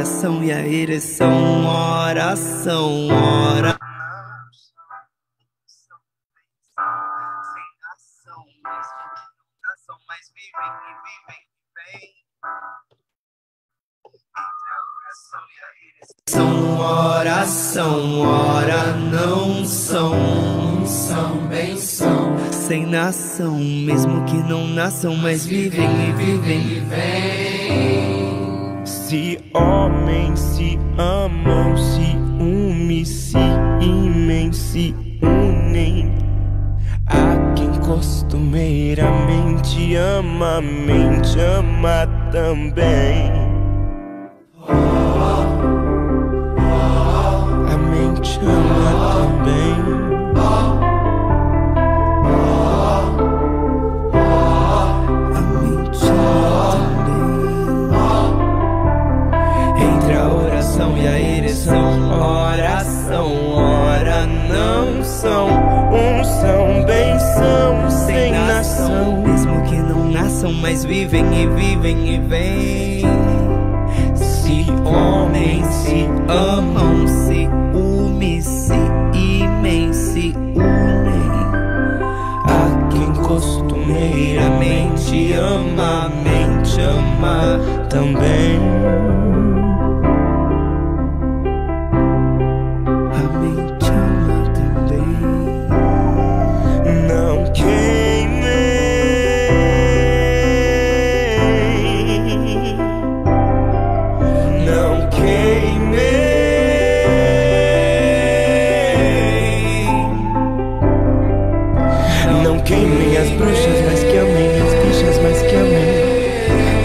oração e a ereção, oração, ora. Mas vivem e vivem e vêm. São oração, ora não são, bem são. Sem nação, mesmo que não nasçam, mas vivem e vivem e vêm. Se homens se amam, se unem, se imem, se unem. Há quem costumeiramente ama, a mente ama também. A mente ama também. A mente ama também. Entre a oração e a ereção, oração, ora não são. São, bem são, sem nação. Mesmo que não nasçam, mas vivem e vivem e vêm. Se homens se amam, se unem, se imem, se unem. Há quem costumeiramente ama, a mente ama também. Queimem as bruxas, mas que amem as bichas, mas que amem.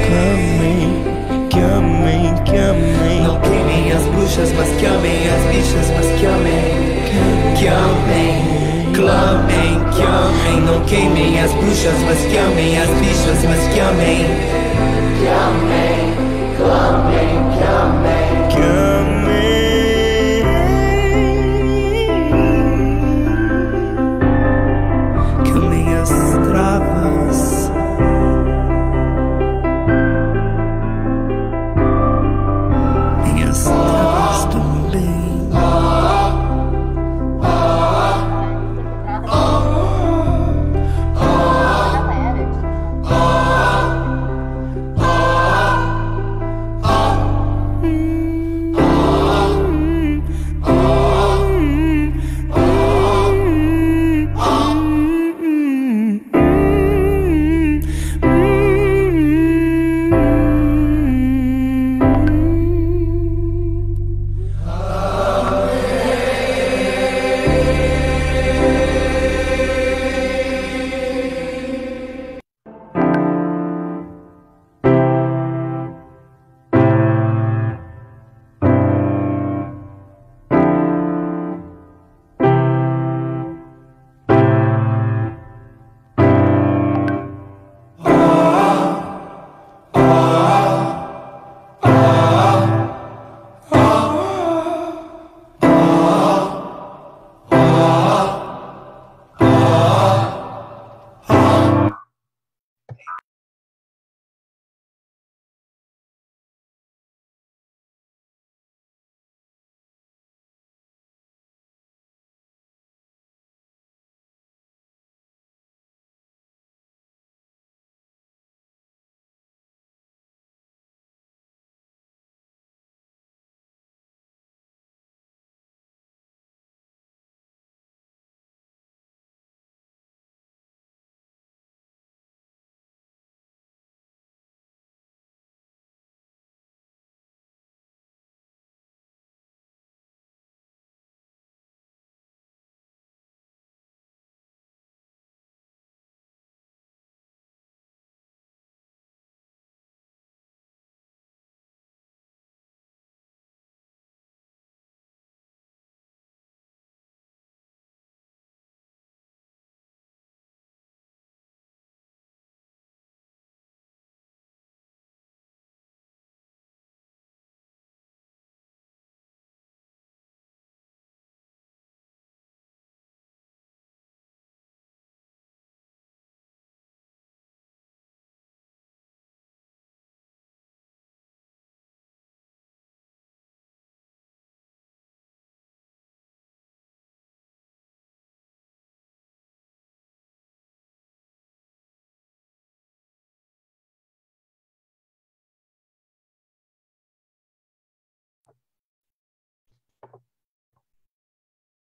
Clamem, que amem, que amem. Não queimem as bruxas, mas que amem as bichas, mas que amem. Que amem, clamem, que amem. Não queimem as bruxas, mas que amem as bichas, mas que amem. Que amem, clamem, que amem. Que amem.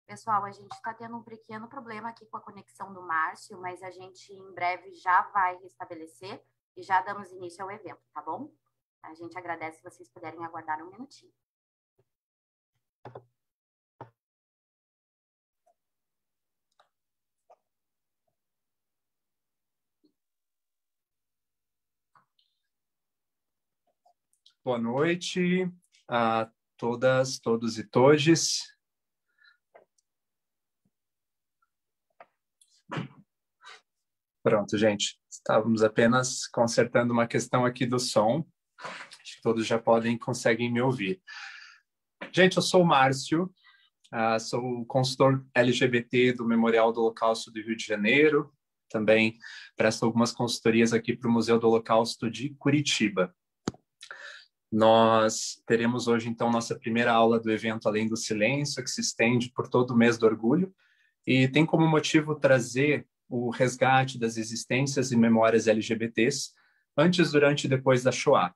Pessoal, a gente está tendo um pequeno problema aqui com a conexão do Márcio, mas a gente em breve já vai restabelecer e já damos início ao evento, tá bom? A gente agradece se vocês puderem aguardar um minutinho. Boa noite a todas, todos e todes. Pronto, gente. Estávamos apenas consertando uma questão aqui do som. Acho que todos já conseguem me ouvir. Gente, eu sou o Márcio, sou consultor LGBT do Memorial do Holocausto do Rio de Janeiro. Também presto algumas consultorias aqui para o Museu do Holocausto de Curitiba. Nós teremos hoje, então, nossa primeira aula do evento Além do Silêncio, que se estende por todo o mês do orgulho, e tem como motivo trazer o resgate das existências e memórias LGBTs antes, durante e depois da Shoah,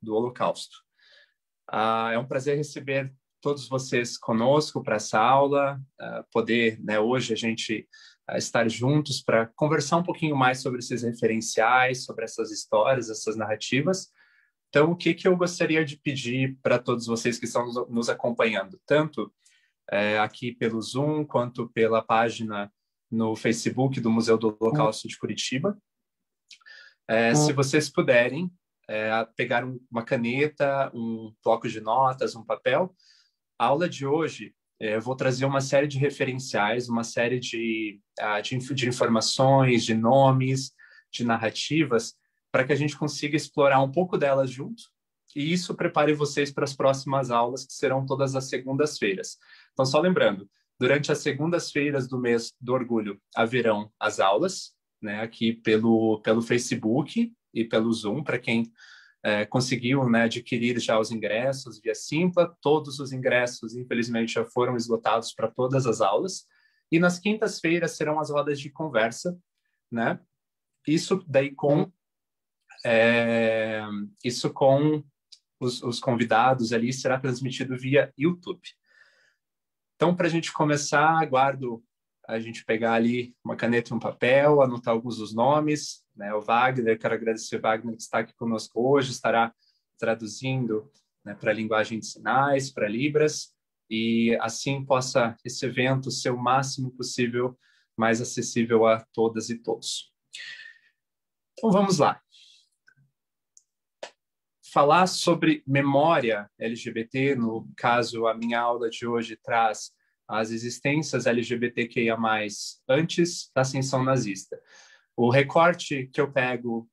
do Holocausto. É um prazer receber todos vocês conosco para essa aula, poder, né, hoje a gente estar juntos para conversar um pouquinho mais sobre esses referenciais, sobre essas histórias, essas narrativas. Então, o que eu gostaria de pedir para todos vocês que estão nos acompanhando, tanto aqui pelo Zoom, quanto pela página no Facebook do Museu do Holocausto de Curitiba, se vocês puderem pegar uma caneta, um bloco de notas, um papel. A aula de hoje, eu vou trazer uma série de referenciais, uma série de informações, de nomes, de narrativas, para que a gente consiga explorar um pouco delas junto, e isso prepare vocês para as próximas aulas, que serão todas as segundas-feiras. Então, só lembrando, durante as segundas-feiras do mês do orgulho, haverão as aulas, né, aqui pelo Facebook e pelo Zoom, para quem conseguiu, né, adquirir já os ingressos via Simpla. Todos os ingressos, infelizmente, já foram esgotados para todas as aulas. E nas quintas-feiras serão as rodas de conversa, né? Isso daí com os convidados ali, será transmitido via YouTube. Então, para a gente começar, aguardo a gente pegar ali uma caneta e um papel, anotar alguns dos nomes, né? O Wagner, quero agradecer o Wagner que está aqui conosco hoje, estará traduzindo, né, para a linguagem de sinais, para Libras, e assim possa esse evento ser o máximo possível mais acessível a todas e todos. Então, vamos lá. Falar sobre memória LGBT, no caso, a minha aula de hoje traz as existências LGBTQIA+, antes da ascensão nazista. O recorte que eu pego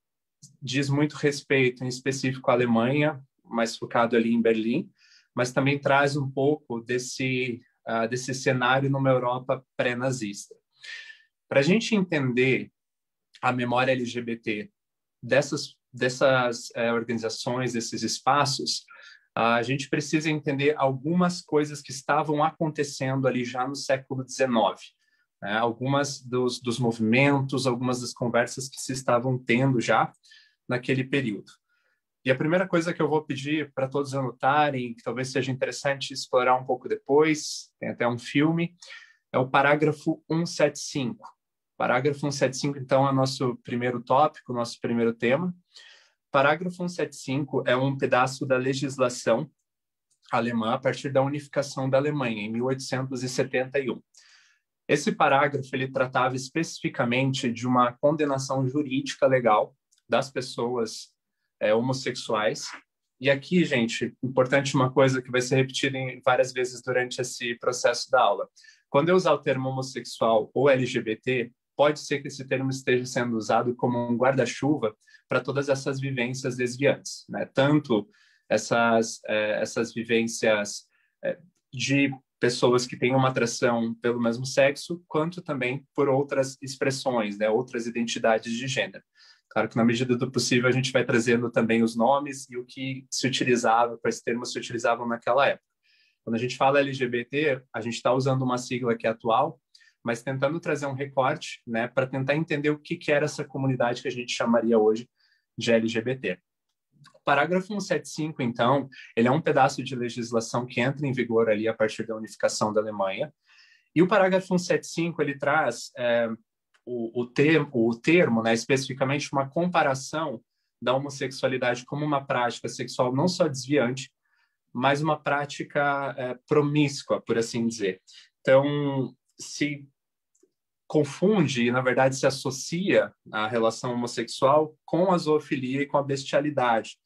diz muito respeito, em específico, à Alemanha, mais focado ali em Berlim, mas também traz um pouco desse cenário numa Europa pré-nazista. Para a gente entender a memória LGBT dessas organizações, desses espaços, a gente precisa entender algumas coisas que estavam acontecendo ali já no século XIX, né? Algumas dos movimentos, algumas das conversas que se estavam tendo já naquele período. E a primeira coisa que eu vou pedir para todos anotarem, que talvez seja interessante explorar um pouco depois, tem até um filme, é o parágrafo 175. Parágrafo 175, então, é o nosso primeiro tópico, nosso primeiro tema. Parágrafo 175 é um pedaço da legislação alemã a partir da unificação da Alemanha, em 1871. Esse parágrafo ele tratava especificamente de uma condenação jurídica legal das pessoas homossexuais. E aqui, gente, importante uma coisa que vai ser repetida várias vezes durante esse processo da aula. Quando eu usar o termo homossexual ou LGBT, pode ser que esse termo esteja sendo usado como um guarda-chuva para todas essas vivências desviantes, né? Tanto essas vivências de pessoas que têm uma atração pelo mesmo sexo, quanto também por outras expressões, né? Outras identidades de gênero. Claro que, na medida do possível, a gente vai trazendo também os nomes e o que se utilizava, quais termos se utilizavam naquela época. Quando a gente fala LGBT, a gente está usando uma sigla que é atual, mas tentando trazer um recorte, né, para tentar entender o que era essa comunidade que a gente chamaria hoje de LGBT. O parágrafo 175, então, ele é um pedaço de legislação que entra em vigor ali a partir da unificação da Alemanha, E o parágrafo 175, ele traz o termo, né, especificamente uma comparação da homossexualidade como uma prática sexual não só desviante, mas uma prática promíscua, por assim dizer. Então, se confunde e, na verdade, se associa a relação homossexual com a zoofilia e com a bestialidade.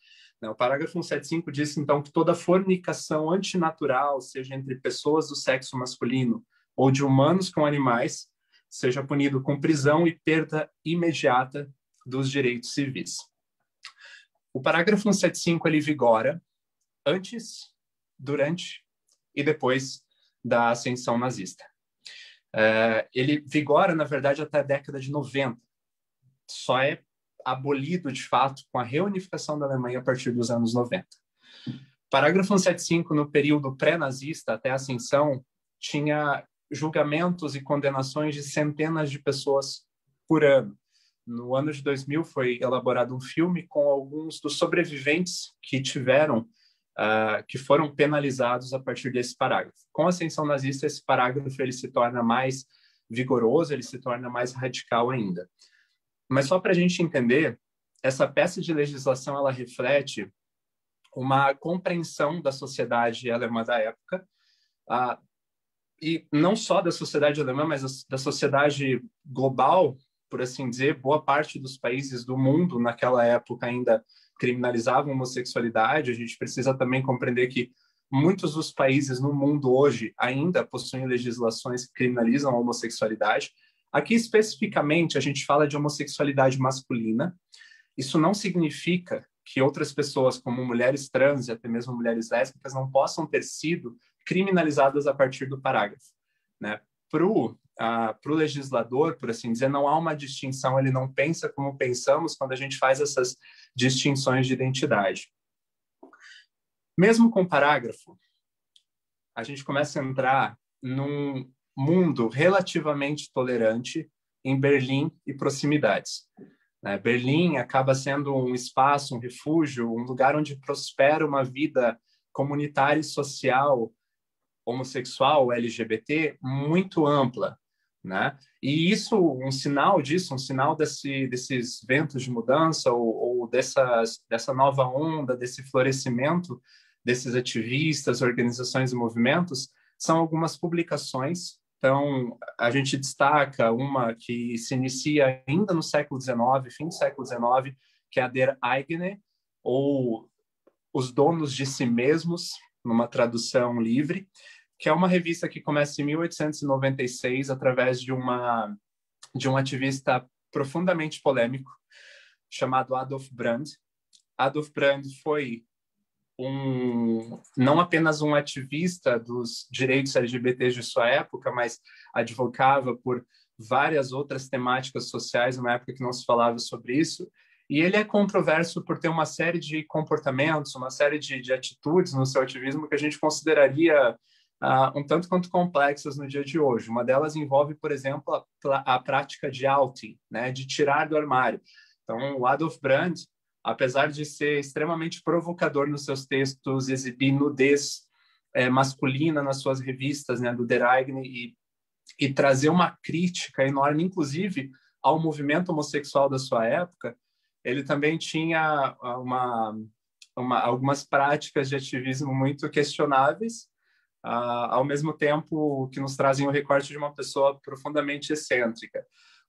O parágrafo 175 diz, então, que toda fornicação antinatural, seja entre pessoas do sexo masculino ou de humanos com animais, seja punido com prisão e perda imediata dos direitos civis. O parágrafo 175, ele vigora antes, durante e depois da ascensão nazista. Ele vigora, na verdade, até a década de 90. Só é abolido, de fato, com a reunificação da Alemanha a partir dos anos 90. Parágrafo 175, no período pré-nazista, até a ascensão, tinha julgamentos e condenações de centenas de pessoas por ano. No ano de 2000 foi elaborado um filme com alguns dos sobreviventes que foram penalizados a partir desse parágrafo. Com a ascensão nazista, esse parágrafo ele se torna mais vigoroso, ele se torna mais radical ainda. Mas só para a gente entender, essa peça de legislação ela reflete uma compreensão da sociedade alemã da época, e não só da sociedade alemã, mas da sociedade global, por assim dizer. Boa parte dos países do mundo naquela época ainda criminalizavam a homossexualidade. A gente precisa também compreender que muitos dos países no mundo hoje ainda possuem legislações que criminalizam a homossexualidade. Aqui, especificamente, a gente fala de homossexualidade masculina. Isso não significa que outras pessoas, como mulheres trans e até mesmo mulheres lésbicas, não possam ter sido criminalizadas a partir do parágrafo, né? Para o legislador, por assim dizer, não há uma distinção, ele não pensa como pensamos quando a gente faz essas distinções de identidade. Mesmo com o parágrafo, a gente começa a entrar num mundo relativamente tolerante em Berlim e proximidades. Berlim acaba sendo um espaço, um refúgio, um lugar onde prospera uma vida comunitária e social homossexual, LGBT, muito ampla, né? E isso, um sinal disso, um sinal desses ventos de mudança ou dessa nova onda, desse florescimento desses ativistas, organizações e movimentos, são algumas publicações. Então, a gente destaca uma que se inicia ainda no século XIX, fim do século XIX, que é a Der Eigene, ou Os Donos de Si Mesmos, numa tradução livre, que é uma revista que começa em 1896 através de um ativista profundamente polêmico chamado Adolf Brand. Adolf Brand foi não apenas um ativista dos direitos LGBTs de sua época, mas advocava por várias outras temáticas sociais, numa época que não se falava sobre isso. E ele é controverso por ter uma série de comportamentos, uma série de atitudes no seu ativismo que a gente consideraria um tanto quanto complexas no dia de hoje. Uma delas envolve, por exemplo, a prática de outing, né, de tirar do armário. Então, o Adolf Brand, apesar de ser extremamente provocador nos seus textos, exibir nudez masculina nas suas revistas, né, do Der Eigene, e trazer uma crítica enorme, inclusive, ao movimento homossexual da sua época, ele também tinha algumas práticas de ativismo muito questionáveis, ao mesmo tempo que nos trazem o recorte de uma pessoa profundamente excêntrica.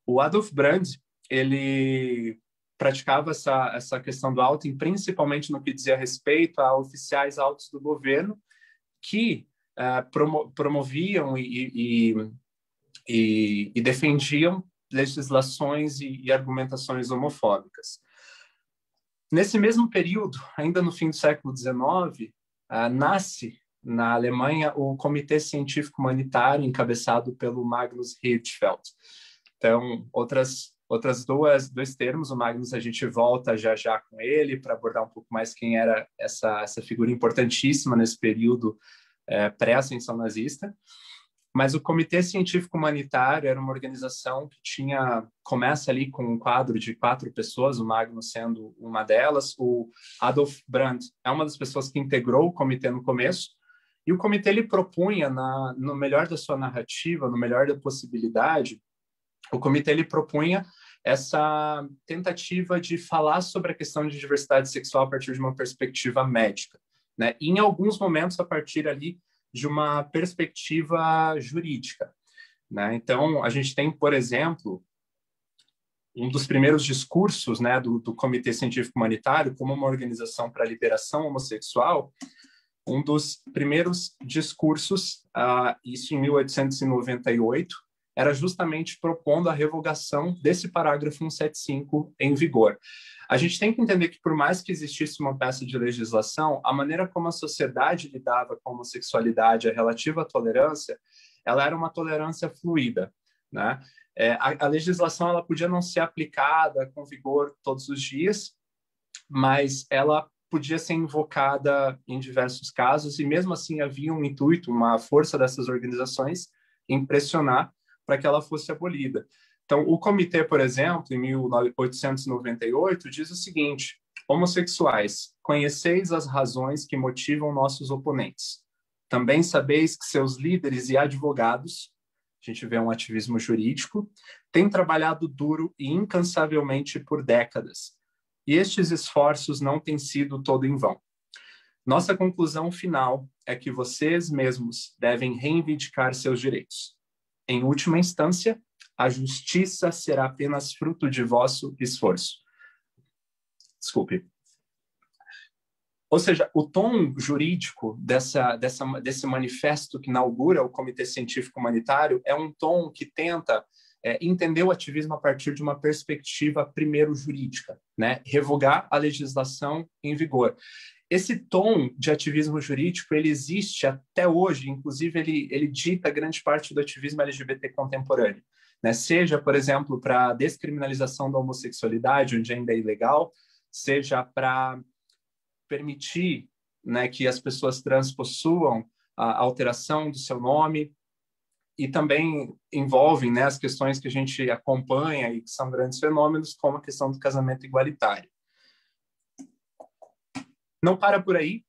O Adolf Brand, ele praticava essa questão do outing, principalmente no que dizia respeito a oficiais altos do governo que promoviam e defendiam legislações e argumentações homofóbicas. Nesse mesmo período, ainda no fim do século XIX, nasce na Alemanha o Comitê Científico Humanitário, encabeçado pelo Magnus Hirschfeld. Então, dois termos, o Magnus a gente volta já com ele para abordar um pouco mais quem era essa figura importantíssima nesse período pré-ascensão nazista. Mas o Comitê Científico Humanitário era uma organização que começa ali com um quadro de 4 pessoas, o Magnus sendo uma delas. O Adolf Brand é uma das pessoas que integrou o comitê no começo, E o comitê ele propunha, no melhor da sua narrativa, no melhor da possibilidade, o comitê ele propunha essa tentativa de falar sobre a questão de diversidade sexual a partir de uma perspectiva médica, né? E em alguns momentos a partir ali de uma perspectiva jurídica, né? Então, a gente tem, por exemplo, um dos primeiros discursos, né, do Comitê Científico Humanitário, como uma organização para a liberação homossexual, um dos primeiros discursos, isso em 1898, era justamente propondo a revogação desse parágrafo 175 em vigor. A gente tem que entender que, por mais que existisse uma peça de legislação, a maneira como a sociedade lidava com a homossexualidade, a relativa à tolerância, ela era uma tolerância fluida, né? A legislação ela podia não ser aplicada com vigor todos os dias, mas ela podia ser invocada em diversos casos, e mesmo assim havia um intuito, uma força dessas organizações em pressionar para que ela fosse abolida. Então, o comitê, por exemplo, em 1898, diz o seguinte: homossexuais, conheceis as razões que motivam nossos oponentes. Também sabeis que seus líderes e advogados, a gente vê um ativismo jurídico, têm trabalhado duro e incansavelmente por décadas. E estes esforços não têm sido todo em vão. Nossa conclusão final é que vocês mesmos devem reivindicar seus direitos. Em última instância, a justiça será apenas fruto de vosso esforço. Desculpe. Ou seja, o tom jurídico desse manifesto que inaugura o Comitê Científico Humanitário é um tom que tenta entender o ativismo a partir de uma perspectiva, primeiro, jurídica, né? Revogar a legislação em vigor. Esse tom de ativismo jurídico, ele existe até hoje, inclusive ele dita grande parte do ativismo LGBT contemporâneo, né? Seja, por exemplo, para a descriminalização da homossexualidade, onde ainda é ilegal, seja para permitir, né, que as pessoas trans possuam a alteração do seu nome, e também envolvem, né, as questões que a gente acompanha e que são grandes fenômenos, como a questão do casamento igualitário. Não para por aí,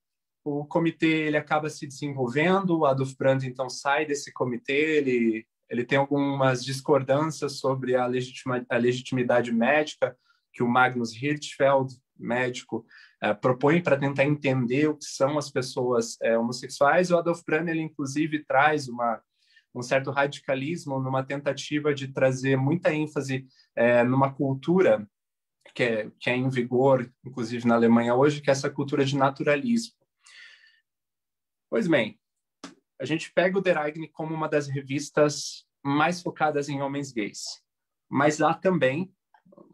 o comitê ele acaba se desenvolvendo, o Adolf Brand então sai desse comitê, ele tem algumas discordâncias sobre a legitimidade médica que o Magnus Hirschfeld, médico, propõe para tentar entender o que são as pessoas homossexuais. O Adolf Brand, ele inclusive traz um certo radicalismo numa tentativa de trazer muita ênfase numa cultura que é em vigor, inclusive na Alemanha hoje, que é essa cultura de naturalismo. Pois bem, a gente pega o Der Eigene como uma das revistas mais focadas em homens gays, mas há também,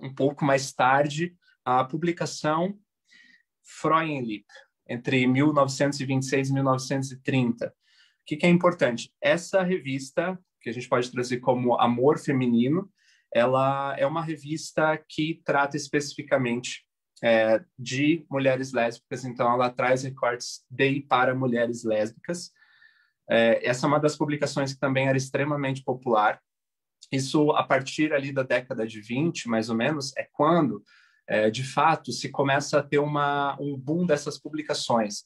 um pouco mais tarde, a publicação Frauenlieb, entre 1926 e 1930. O que é importante? Essa revista, que a gente pode trazer como Amor Feminino, ela é uma revista que trata especificamente de mulheres lésbicas, então ela traz recortes de e para mulheres lésbicas. Essa é uma das publicações que também era extremamente popular. Isso a partir ali da década de 20, mais ou menos, é quando, de fato, se começa a ter um boom dessas publicações.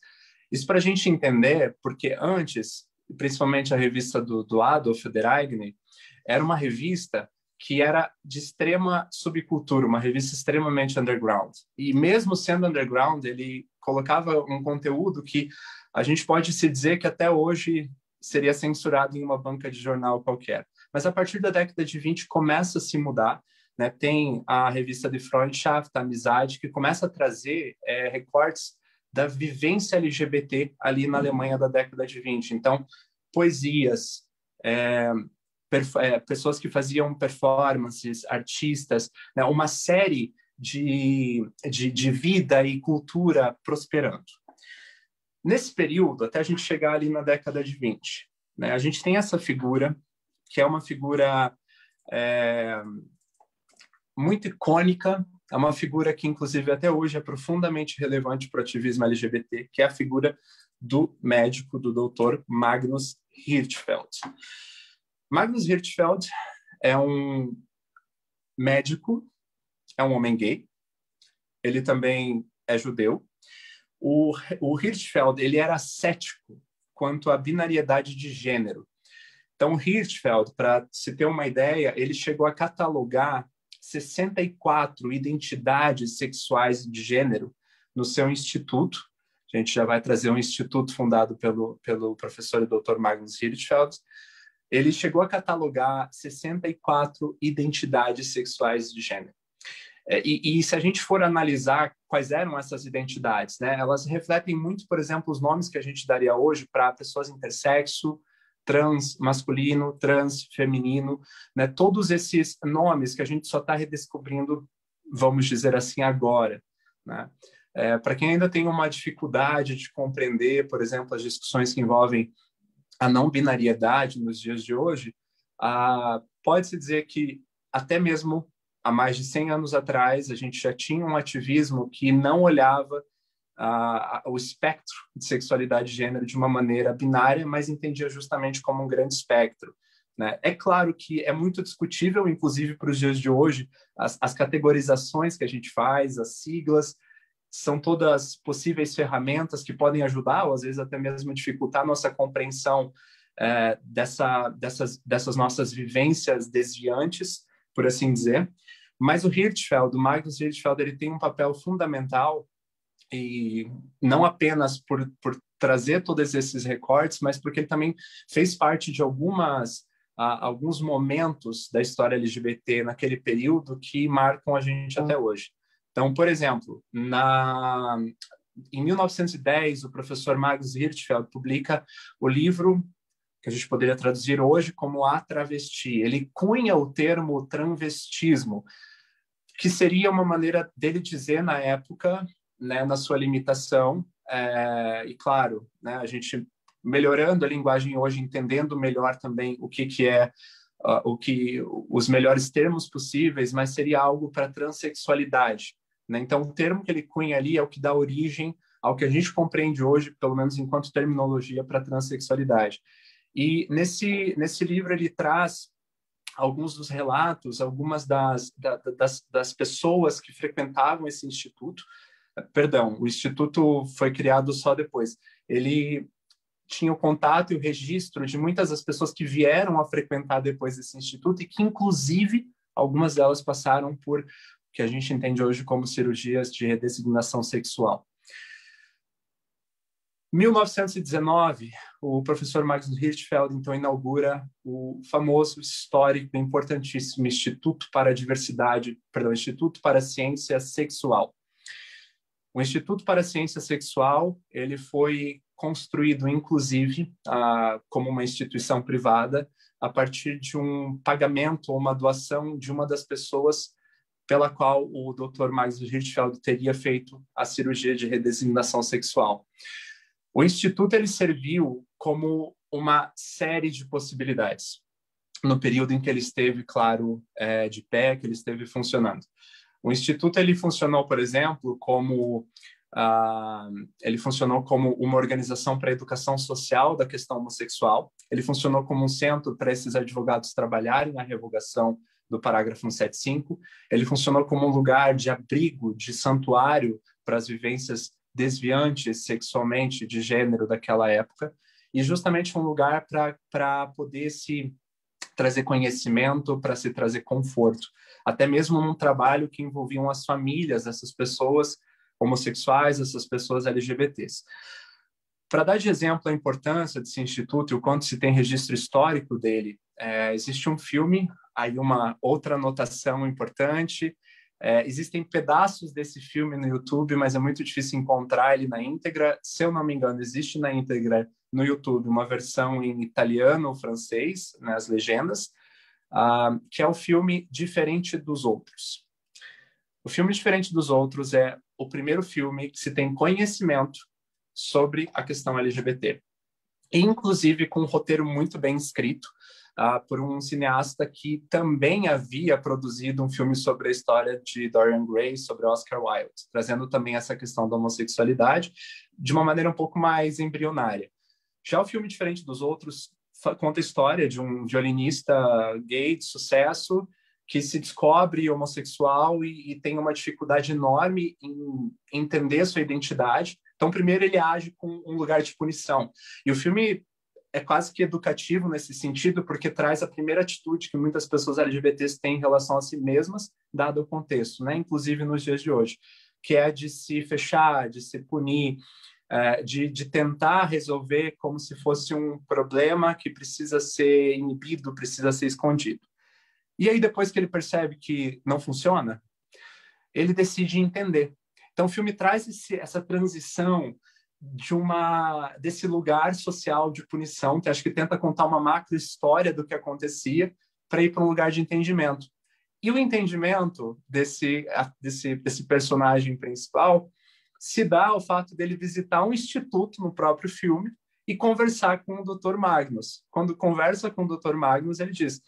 Isso para a gente entender, porque antes, principalmente a revista do Adolf, Der Eigene, era uma revista que era de extrema subcultura, uma revista extremamente underground. E mesmo sendo underground, ele colocava um conteúdo que a gente pode se dizer que até hoje seria censurado em uma banca de jornal qualquer. Mas a partir da década de 20 começa a se mudar, né? Tem a revista de Freundschaft, a Amizade, que começa a trazer recortes da vivência LGBT ali na Alemanha da década de 20. Então, poesias, pessoas que faziam performances, artistas, né? Uma série de vida e cultura prosperando. Nesse período, até a gente chegar ali na década de 20, né? A gente tem essa figura, que é uma figura muito icônica, é uma figura que, inclusive, até hoje é profundamente relevante para o ativismo LGBT, que é a figura do médico, do doutor Magnus Hirschfeld. Magnus Hirschfeld é um médico, é um homem gay, ele também é judeu. O Hirschfeld, ele era cético quanto à binariedade de gênero. Então, Hirschfeld, para se ter uma ideia, ele chegou a catalogar 64 identidades sexuais de gênero no seu instituto. A gente já vai trazer um instituto fundado pelo professor e doutor Magnus Hirschfeld. Ele chegou a catalogar 64 identidades sexuais de gênero. E se a gente for analisar quais eram essas identidades, né, elas refletem muito, por exemplo, os nomes que a gente daria hoje para pessoas intersexo, trans masculino, trans feminino, né, todos esses nomes que a gente só está redescobrindo, vamos dizer assim, agora, né? Para quem ainda tem uma dificuldade de compreender, por exemplo, as discussões que envolvem a não binariedade nos dias de hoje, pode-se dizer que até mesmo há mais de 100 anos atrás a gente já tinha um ativismo que não olhava o espectro de sexualidade e gênero de uma maneira binária, mas entendia justamente como um grande espectro, né? É claro que é muito discutível, inclusive para os dias de hoje, as categorizações que a gente faz, as siglas, são todas possíveis ferramentas que podem ajudar, ou às vezes até mesmo dificultar a nossa compreensão dessas nossas vivências desviantes, por assim dizer. Mas o Magnus Hirschfeld, ele tem um papel fundamental, e não apenas por trazer todos esses recortes, mas porque ele também fez parte de alguns momentos da história LGBT naquele período que marcam a gente até hoje. Então, por exemplo, em 1910, o professor Magnus Hirschfeld publica o livro que a gente poderia traduzir hoje como A Travesti. Ele cunha o termo transvestismo, que seria uma maneira dele dizer na época, né, na sua limitação, e claro, né, a gente melhorando a linguagem hoje, entendendo melhor também o que é os melhores termos possíveis, mas seria algo para transexualidade, né? Então, o termo que ele cunha ali é o que dá origem ao que a gente compreende hoje, pelo menos enquanto terminologia, para transexualidade. E nesse livro ele traz alguns dos relatos, algumas das pessoas que frequentavam esse instituto. Perdão, o instituto foi criado só depois. Ele tinha o contato e o registro de muitas das pessoas que vieram a frequentar depois esse instituto e que, inclusive, algumas delas passaram por o que a gente entende hoje como cirurgias de redesignação sexual. Em 1919, o professor Magnus Hirschfeld, então, inaugura o famoso, histórico e importantíssimo Instituto para Instituto para a Ciência Sexual. O Instituto para a Ciência Sexual, ele foi construído, inclusive, como uma instituição privada, a partir de um pagamento ou uma doação de uma das pessoas pela qual o Dr. Magnus Hirschfeld teria feito a cirurgia de redesignação sexual. O Instituto ele serviu como uma série de possibilidades no período em que ele esteve, claro, de pé, que ele esteve funcionando. O Instituto ele funcionou, por exemplo, como uma organização para a educação social da questão homossexual. Ele funcionou como um centro para esses advogados trabalharem na revogação do parágrafo 175. Ele funcionou como um lugar de abrigo, de santuário para as vivências desviantes sexualmente de gênero daquela época, e justamente um lugar para poder se trazer conhecimento, para se trazer conforto, até mesmo num trabalho que envolviam as famílias dessas pessoas homossexuais, essas pessoas LGBTs. Para dar de exemplo a importância desse instituto e o quanto se tem registro histórico dele, existe um filme, aí uma outra anotação importante. Existem pedaços desse filme no YouTube, mas é muito difícil encontrar ele na íntegra. Se eu não me engano, existe na íntegra no YouTube uma versão em italiano ou francês, né, as legendas, que é o filme Diferente dos Outros. O filme Diferente dos Outros é o primeiro filme que se tem conhecimento sobre a questão LGBT, inclusive com um roteiro muito bem escrito, por um cineasta que também havia produzido um filme sobre a história de Dorian Gray, sobre Oscar Wilde, trazendo também essa questão da homossexualidade de uma maneira um pouco mais embrionária. Já o filme Diferente dos Outros conta a história de um violinista gay de sucesso que se descobre homossexual e tem uma dificuldade enorme em entender sua identidade, Então, primeiro, ele age com um lugar de punição. E o filme é quase que educativo nesse sentido, porque traz a primeira atitude que muitas pessoas LGBTs têm em relação a si mesmas, dado o contexto, né? Inclusive nos dias de hoje, que é de se fechar, de se punir, de tentar resolver como se fosse um problema que precisa ser inibido, precisa ser escondido. E aí, depois que ele percebe que não funciona, ele decide entender. Então, o filme traz essa transição desse lugar social de punição, que acho que tenta contar uma macro história do que acontecia, para ir para um lugar de entendimento. E o entendimento desse personagem principal se dá ao fato dele visitar um instituto no próprio filme e conversar com o Dr. Magnus. Quando conversa com o Dr. Magnus, ele diz: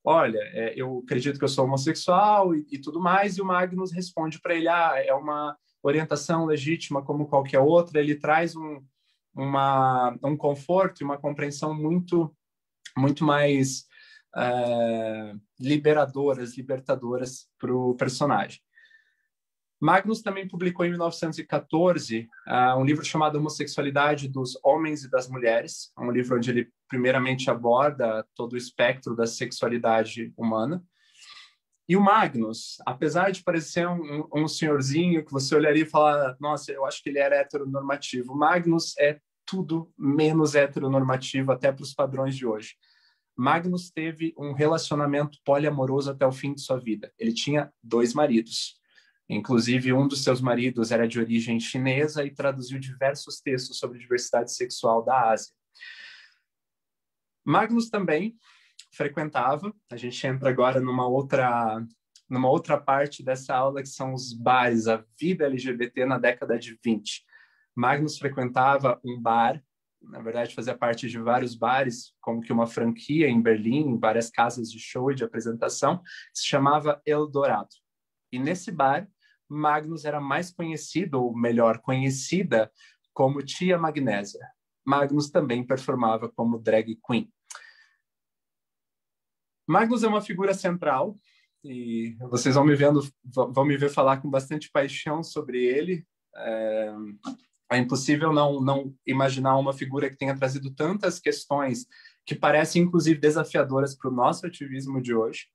olha, eu acredito que eu sou homossexual e tudo mais, e o Magnus responde para ele: é uma orientação legítima como qualquer outra. Ele traz um conforto e uma compreensão muito, muito mais libertadoras para o personagem. Magnus também publicou em 1914 um livro chamado Homossexualidade dos Homens e das Mulheres, um livro onde ele primeiramente aborda todo o espectro da sexualidade humana. E o Magnus, apesar de parecer um senhorzinho que você olharia e falar: nossa, eu acho que ele era heteronormativo, Magnus é tudo menos heteronormativo até para os padrões de hoje. Magnus teve um relacionamento poliamoroso até o fim de sua vida. Ele tinha 2 maridos. Inclusive, um dos seus maridos era de origem chinesa e traduziu diversos textos sobre diversidade sexual da Ásia. Magnus também frequentava, a gente entra agora numa outra parte dessa aula, que são os bares, a vida LGBT na década de 20. Magnus frequentava um bar, na verdade fazia parte de vários bares, como que uma franquia em Berlim, várias casas de show e de apresentação, que se chamava Eldorado. E nesse bar, Magnus era mais conhecido, ou melhor, conhecida como Tia Magnésia. Magnus também performava como drag queen. Magnus é uma figura central e vocês vão me ver falar com bastante paixão sobre ele. É impossível não imaginar uma figura que tenha trazido tantas questões que parecem, inclusive, desafiadoras para o nosso ativismo de hoje.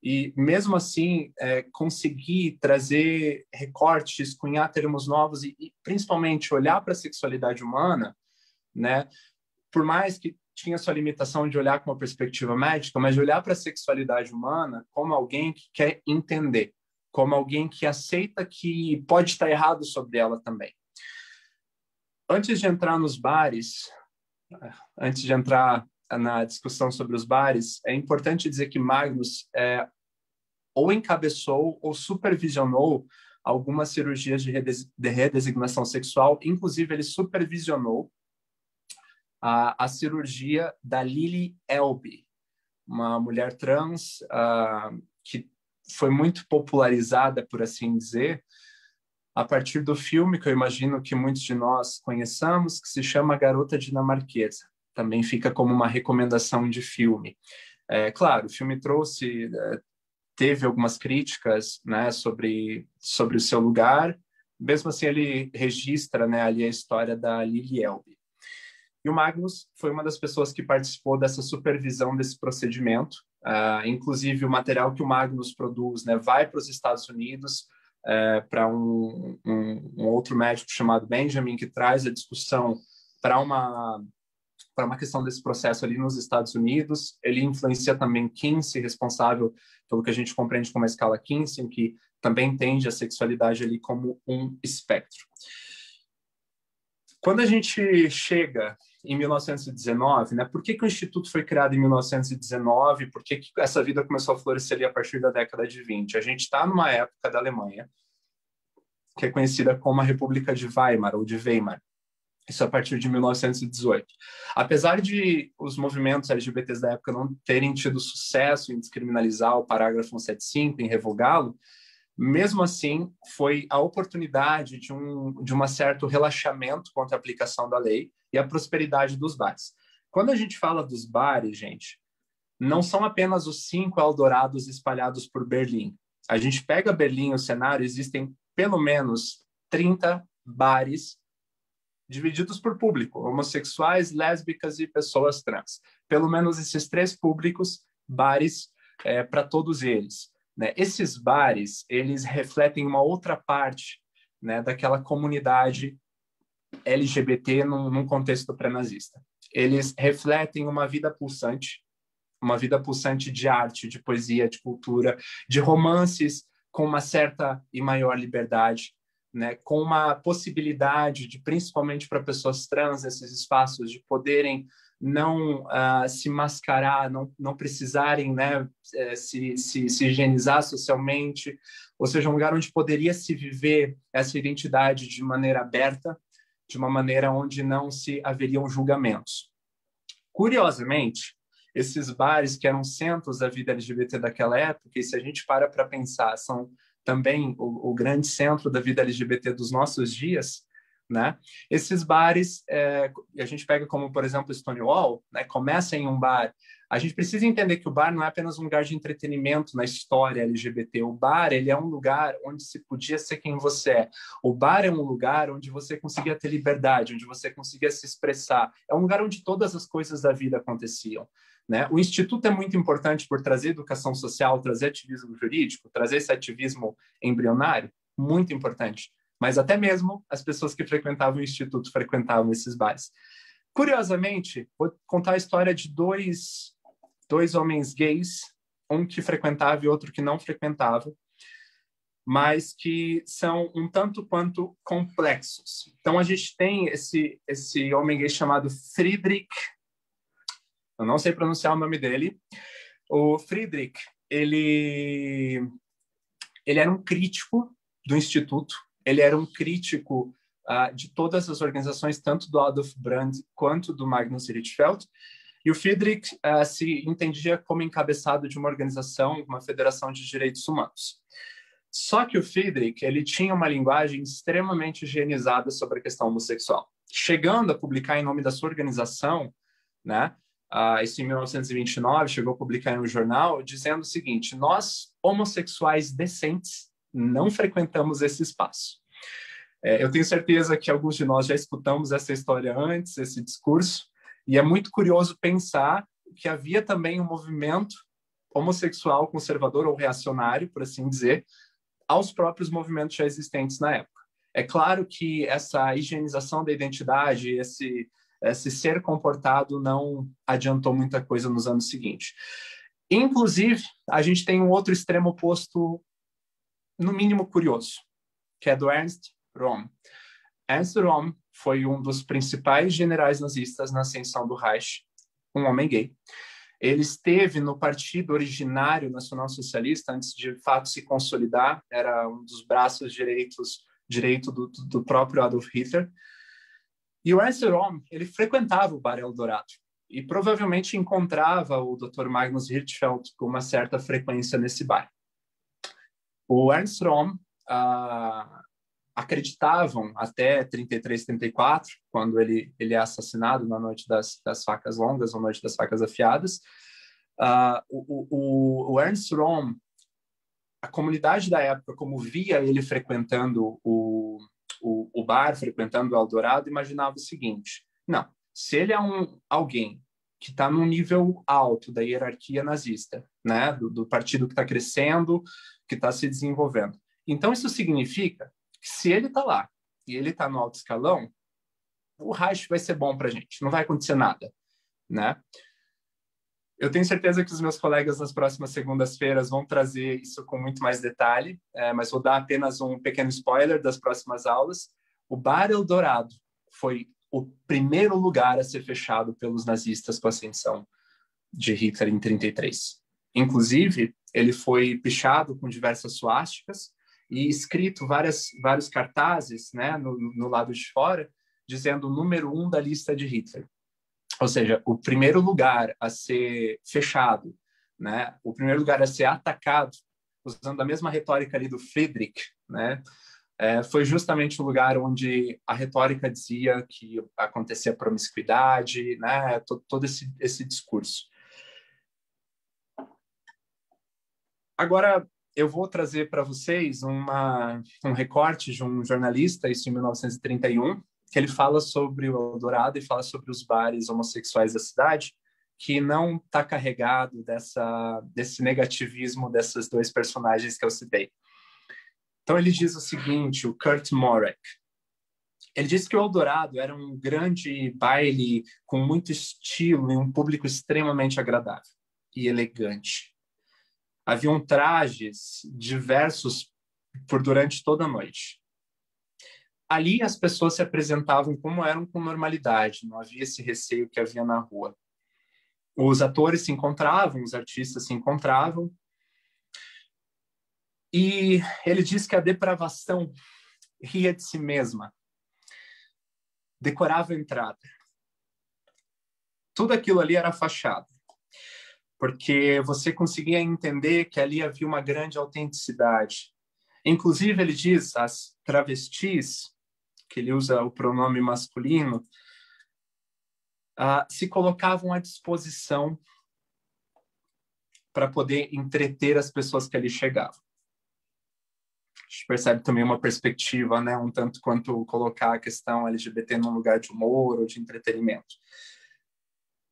E, mesmo assim, conseguir trazer recortes, cunhar termos novos e principalmente, olhar para a sexualidade humana, né? Por mais que tinha sua limitação de olhar com uma perspectiva médica, mas de olhar para a sexualidade humana como alguém que quer entender, como alguém que aceita que pode estar errado sobre ela também. Antes de entrar nos bares, antes de entrar na discussão sobre os bares, é importante dizer que Magnus ou encabeçou ou supervisionou algumas cirurgias de redesignação sexual. Inclusive, ele supervisionou a cirurgia da Lily Elbe, uma mulher trans que foi muito popularizada, por assim dizer, a partir do filme que eu imagino que muitos de nós conheçamos, que se chama Garota Dinamarquesa. Também fica como uma recomendação de filme. Claro, o filme teve algumas críticas, né, sobre o seu lugar. Mesmo assim, ele registra, né, ali a história da Lily Elbe. E o Magnus foi uma das pessoas que participou dessa supervisão desse procedimento. Inclusive, o material que o Magnus produz, né, vai para os Estados Unidos, para um outro médico chamado Benjamin, que traz a discussão para uma questão desse processo ali nos Estados Unidos. Ele influencia também Kinsey, responsável pelo que a gente compreende como a escala Kinsey, que também entende a sexualidade ali como um espectro. Quando a gente chega em 1919, né, por que o Instituto foi criado em 1919? Por que essa vida começou a florescer ali a partir da década de 20? A gente está numa época da Alemanha que é conhecida como a República de Weimar, ou de Weimar. Isso a partir de 1918. Apesar de os movimentos LGBTs da época não terem tido sucesso em descriminalizar o parágrafo 175, em revogá-lo, mesmo assim, foi a oportunidade de um certo relaxamento contra a aplicação da lei e a prosperidade dos bares. Quando a gente fala dos bares, gente, não são apenas os 5 Eldorados espalhados por Berlim. A gente pega Berlim, o cenário, existem pelo menos 30 bares divididos por público, homossexuais, lésbicas e pessoas trans. Pelo menos esses 3 públicos, bares para todos eles. Né? Esses bares, eles refletem uma outra parte, né, daquela comunidade LGBT num contexto pré-nazista. Eles refletem uma vida pulsante de arte, de poesia, de cultura, de romances com uma certa e maior liberdade, né, com uma possibilidade de, principalmente para pessoas trans, esses espaços de poderem não se mascarar, não precisarem, né, se higienizar socialmente, ou seja, um lugar onde poderia se viver essa identidade de maneira aberta, de uma maneira onde não se haveriam julgamentos. Curiosamente, esses bares que eram centros da vida LGBT daquela época, e se a gente para pensar, são também o grande centro da vida LGBT dos nossos dias, né? Esses bares, a gente pega como, por exemplo, Stonewall, né? Começa em um bar. A gente precisa entender que o bar não é apenas um lugar de entretenimento na história LGBT. O bar, ele é um lugar onde se podia ser quem você é. O bar é um lugar onde você conseguia ter liberdade, onde você conseguia se expressar. É um lugar onde todas as coisas da vida aconteciam. Né? O Instituto é muito importante por trazer educação social, trazer ativismo jurídico, trazer esse ativismo embrionário, muito importante. Mas até mesmo as pessoas que frequentavam o Instituto frequentavam esses bares. Curiosamente, vou contar a história de dois homens gays, um que frequentava e outro que não frequentava, mas que são um tanto quanto complexos. Então, a gente tem esse homem gay chamado Friedrich. Eu não sei pronunciar o nome dele. O Friedrich, ele era um crítico do Instituto, ele era um crítico de todas as organizações, tanto do Adolf Brand quanto do Magnus Hirschfeld. E o Friedrich se entendia como encabeçado de uma organização, uma federação de direitos humanos. Só que o Friedrich, ele tinha uma linguagem extremamente higienizada sobre a questão homossexual, chegando a publicar em nome da sua organização, né? Isso em 1929, chegou a publicar em um jornal, dizendo o seguinte: nós, homossexuais decentes, não frequentamos esse espaço. Eu tenho certeza que alguns de nós já escutamos essa história antes, esse discurso, e é muito curioso pensar que havia também um movimento homossexual conservador ou reacionário, por assim dizer, aos próprios movimentos já existentes na época. É claro que essa higienização da identidade, esse ser comportado não adiantou muita coisa nos anos seguintes. Inclusive, a gente tem um outro extremo oposto, no mínimo curioso, que é do Ernst Röhm. Ernst Röhm foi um dos principais generais nazistas na ascensão do Reich, um homem gay. Ele esteve no partido originário nacional-socialista antes de fato se consolidar, era um dos braços direito do próprio Adolf Hitler. E o Ernst Röhm, ele frequentava o Bar Eldorado e provavelmente encontrava o Dr. Magnus Hirschfeld com uma certa frequência nesse bar. O Ernst Röhm acreditavam até 33, 34, quando ele é assassinado na noite das facas longas, ou noite das facas afiadas. O Ernst Röhm, a comunidade da época, como via ele frequentando o bar, frequentando o Eldorado, imaginava o seguinte: não, se ele é alguém que está num nível alto da hierarquia nazista, né, do partido que está crescendo, que está se desenvolvendo, então isso significa que se ele está lá e ele está no alto escalão, o Reich vai ser bom para a gente, não vai acontecer nada, né? Eu tenho certeza que os meus colegas nas próximas segundas-feiras vão trazer isso com muito mais detalhe, mas vou dar apenas um pequeno spoiler das próximas aulas. O Bar Eldorado foi o primeiro lugar a ser fechado pelos nazistas com a ascensão de Hitler em 33. Inclusive, ele foi pichado com diversas suásticas e escrito vários cartazes, né, no lado de fora, dizendo o número 1 da lista de Hitler. Ou seja, o primeiro lugar a ser fechado, né, o primeiro lugar a ser atacado, usando a mesma retórica ali do Friedrich, né, foi justamente o lugar onde a retórica dizia que acontecia promiscuidade, né, todo esse discurso. Agora, eu vou trazer para vocês um recorte de um jornalista, isso em 1931, que ele fala sobre o Eldorado e fala sobre os bares homossexuais da cidade, que não está carregado desse negativismo desses dois personagens que eu citei. Então ele diz o seguinte, o Kurt Morek, ele disse que o Eldorado era um grande baile com muito estilo e um público extremamente agradável e elegante. Haviam trajes diversos durante toda a noite. Ali as pessoas se apresentavam como eram com normalidade, não havia esse receio que havia na rua. Os atores se encontravam, os artistas se encontravam, e ele diz que a depravação ria de si mesma, decorava a entrada. Tudo aquilo ali era fachada, porque você conseguia entender que ali havia uma grande autenticidade. Inclusive, ele diz, as travestis, que ele usa o pronome masculino, se colocavam à disposição para poder entreter as pessoas que ali chegavam. A gente percebe também uma perspectiva, né, um tanto quanto colocar a questão LGBT num lugar de humor ou de entretenimento.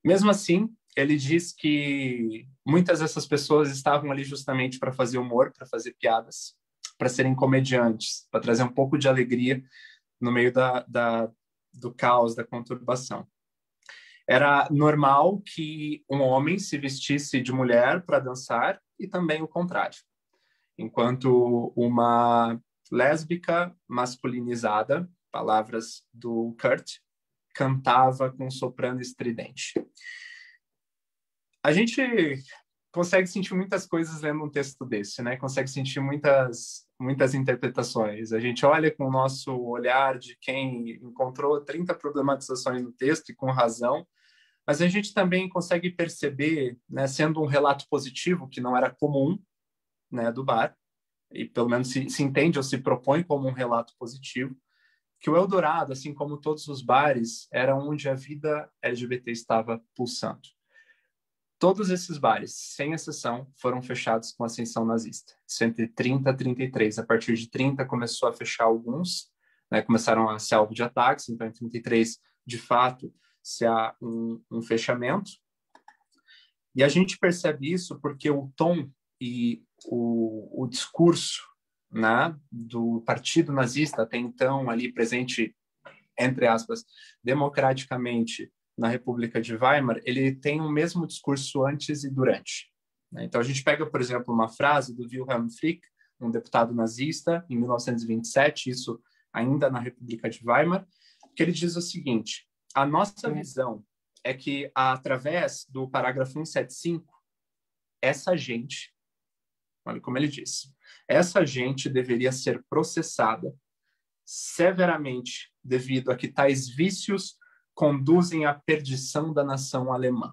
Mesmo assim, ele diz que muitas dessas pessoas estavam ali justamente para fazer humor, para fazer piadas, para serem comediantes, para trazer um pouco de alegria no meio do caos, da conturbação. Era normal que um homem se vestisse de mulher para dançar e também o contrário. Enquanto uma lésbica masculinizada, palavras do Kurt, cantava com um soprano estridente. A gente consegue sentir muitas coisas lendo um texto desse, né? Consegue sentir muitas interpretações. A gente olha com o nosso olhar de quem encontrou 30 problematizações no texto e com razão, mas a gente também consegue perceber, né, sendo um relato positivo, que não era comum, né, do bar, e pelo menos se entende ou se propõe como um relato positivo, que o Eldorado, assim como todos os bares, era onde a vida LGBT estava pulsando. Todos esses bares, sem exceção, foram fechados com a ascensão nazista. Isso entre 30 e 33. A partir de 30 começou a fechar alguns, né, começaram a ser alvo de ataques, então em 33, de fato, se há um fechamento. E a gente percebe isso porque o tom e o discurso, né, do partido nazista, até então ali presente, entre aspas, democraticamente na República de Weimar, ele tem o mesmo discurso antes e durante. Né? Então a gente pega, por exemplo, uma frase do Wilhelm Frick, um deputado nazista, em 1927, isso ainda na República de Weimar, que ele diz o seguinte: a nossa visão é que, através do parágrafo 175, essa gente, olha como ele diz, essa gente deveria ser processada severamente devido a que tais vícios conduzem à perdição da nação alemã.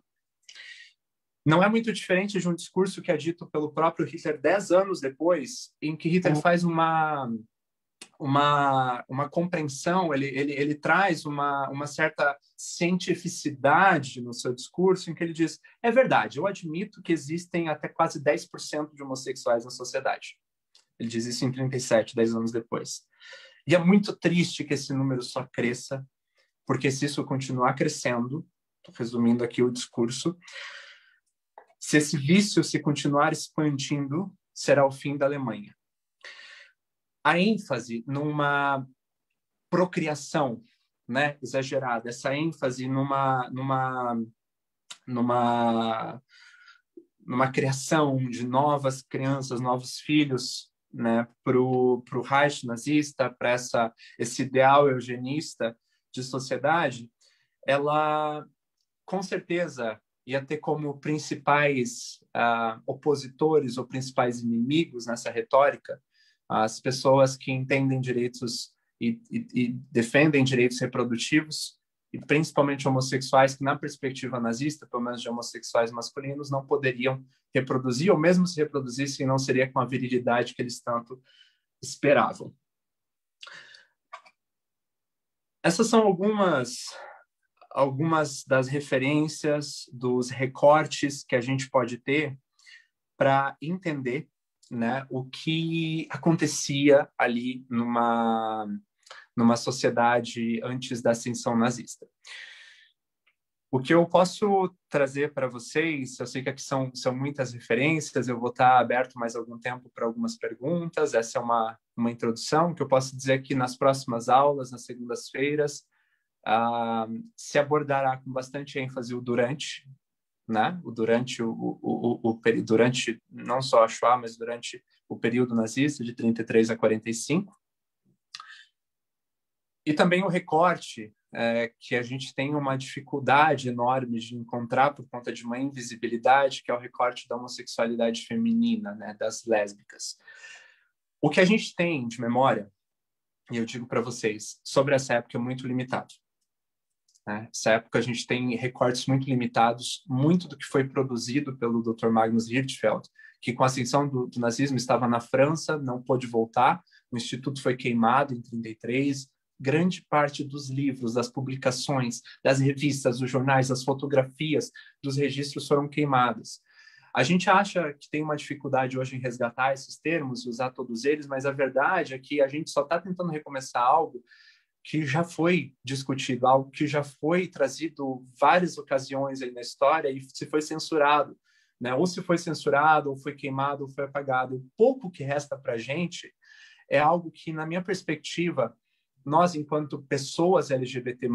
Não é muito diferente de um discurso que é dito pelo próprio Hitler 10 anos depois, em que Hitler faz uma compreensão, ele traz uma certa cientificidade no seu discurso, em que ele diz, é verdade, eu admito que existem até quase 10% de homossexuais na sociedade. Ele diz isso em 37, 10 anos depois. E é muito triste que esse número só cresça, porque se isso continuar crescendo, resumindo aqui o discurso, se esse vício se continuar expandindo, será o fim da Alemanha. A ênfase numa procriação, né, exagerada, essa ênfase numa criação de novas crianças, novos filhos, né, para o Reich nazista, para esse ideal eugenista de sociedade, ela com certeza ia ter como principais opositores ou principais inimigos nessa retórica as pessoas que entendem direitos e defendem direitos reprodutivos, e principalmente homossexuais que, na perspectiva nazista, pelo menos de homossexuais masculinos, não poderiam reproduzir, ou mesmo se reproduzissem, não seria com a virilidade que eles tanto esperavam. Essas são algumas das referências, dos recortes que a gente pode ter para entender, né, o que acontecia ali numa numa sociedade antes da ascensão nazista. O que eu posso trazer para vocês, eu sei que aqui são muitas referências, eu vou estar aberto mais algum tempo para algumas perguntas, essa é uma introdução, que eu posso dizer que nas próximas aulas, nas segundas-feiras, se abordará com bastante ênfase o durante, né? Durante não só a Shoah, mas durante o período nazista, de 33 a 45. E também o recorte, que a gente tem uma dificuldade enorme de encontrar por conta de uma invisibilidade, que é o recorte da homossexualidade feminina, né, das lésbicas. O que a gente tem de memória, e eu digo para vocês, sobre essa época é muito limitado. Né? Essa época a gente tem recortes muito limitados, muito do que foi produzido pelo Dr. Magnus Hirschfeld, que com a ascensão do nazismo estava na França, não pôde voltar, o instituto foi queimado em 33, grande parte dos livros, das publicações, das revistas, dos jornais, das fotografias, dos registros foram queimados. A gente acha que tem uma dificuldade hoje em resgatar esses termos e usar todos eles, mas a verdade é que a gente só está tentando recomeçar algo que já foi discutido, algo que já foi trazido várias ocasiões aí na história e se foi censurado, né? Ou se foi censurado, ou foi queimado, ou foi apagado. O pouco que resta para a gente é algo que, na minha perspectiva, nós, enquanto pessoas LGBT+,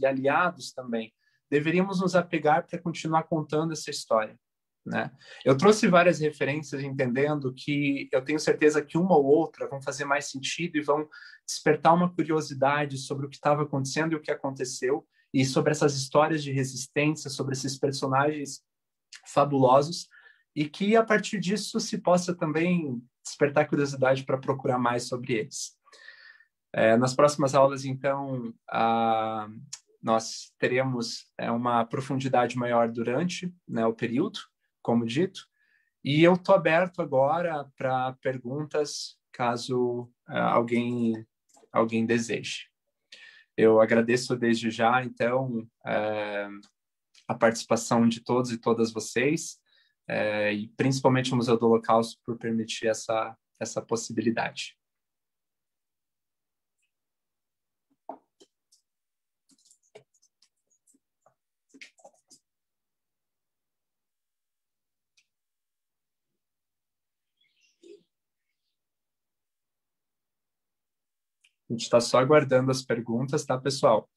e aliados também, deveríamos nos apegar para continuar contando essa história, né? Eu trouxe várias referências entendendo que eu tenho certeza que uma ou outra vão fazer mais sentido e vão despertar uma curiosidade sobre o que estava acontecendo e o que aconteceu, e sobre essas histórias de resistência, sobre esses personagens fabulosos, e que a partir disso se possa também despertar curiosidade para procurar mais sobre eles. Nas próximas aulas, então, nós teremos uma profundidade maior durante, né, o período, como dito, e eu estou aberto agora para perguntas, caso alguém deseje. Eu agradeço desde já, então, a participação de todos e todas vocês, e principalmente o Museu do Holocausto por permitir essa possibilidade. A gente está só aguardando as perguntas, tá, pessoal?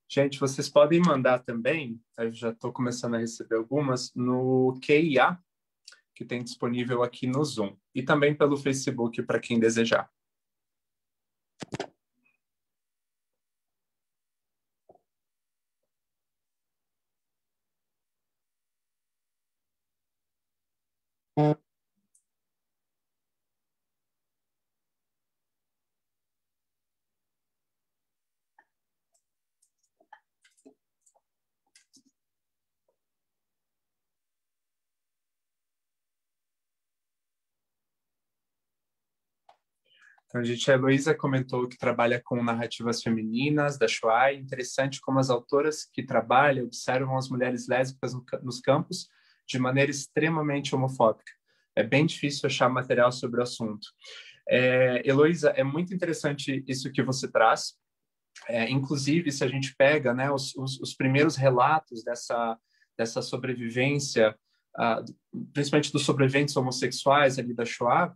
Gente, vocês podem mandar também, eu já estou começando a receber algumas, no QIA, que tem disponível aqui no Zoom, e também pelo Facebook, para quem desejar. Então, a Heloísa comentou que trabalha com narrativas femininas da Shoah. É interessante como as autoras que trabalham observam as mulheres lésbicas nos campos de maneira extremamente homofóbica. É bem difícil achar material sobre o assunto. Heloísa, é muito interessante isso que você traz. Inclusive, se a gente pega, né, os primeiros relatos dessa sobrevivência, principalmente dos sobreviventes homossexuais ali da Shoah,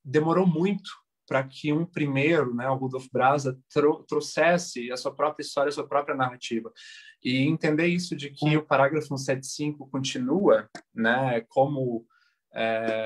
demorou muito para que um primeiro, né, o Rudolf Braza, trouxesse a sua própria história, a sua própria narrativa. E entender isso de que o parágrafo 175 continua, né, como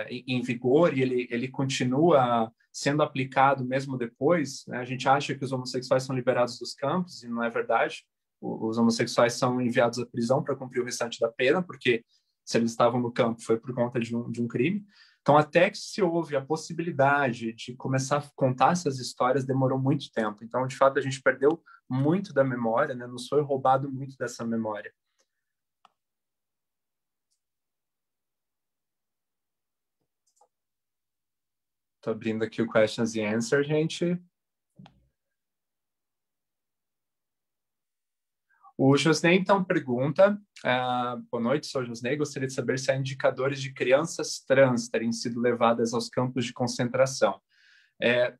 em vigor, e ele continua sendo aplicado mesmo depois, né? A gente acha que os homossexuais são liberados dos campos, e não é verdade. Os homossexuais são enviados à prisão para cumprir o restante da pena, porque se eles estavam no campo foi por conta de um crime. Então, até que se houve a possibilidade de começar a contar essas histórias, demorou muito tempo. Então, de fato, a gente perdeu muito da memória, né? Nos foi roubado muito dessa memória. Estou abrindo aqui o Questions and Answers, gente. O Josney, então, pergunta, boa noite, sou o Josney, gostaria de saber se há indicadores de crianças trans terem sido levadas aos campos de concentração.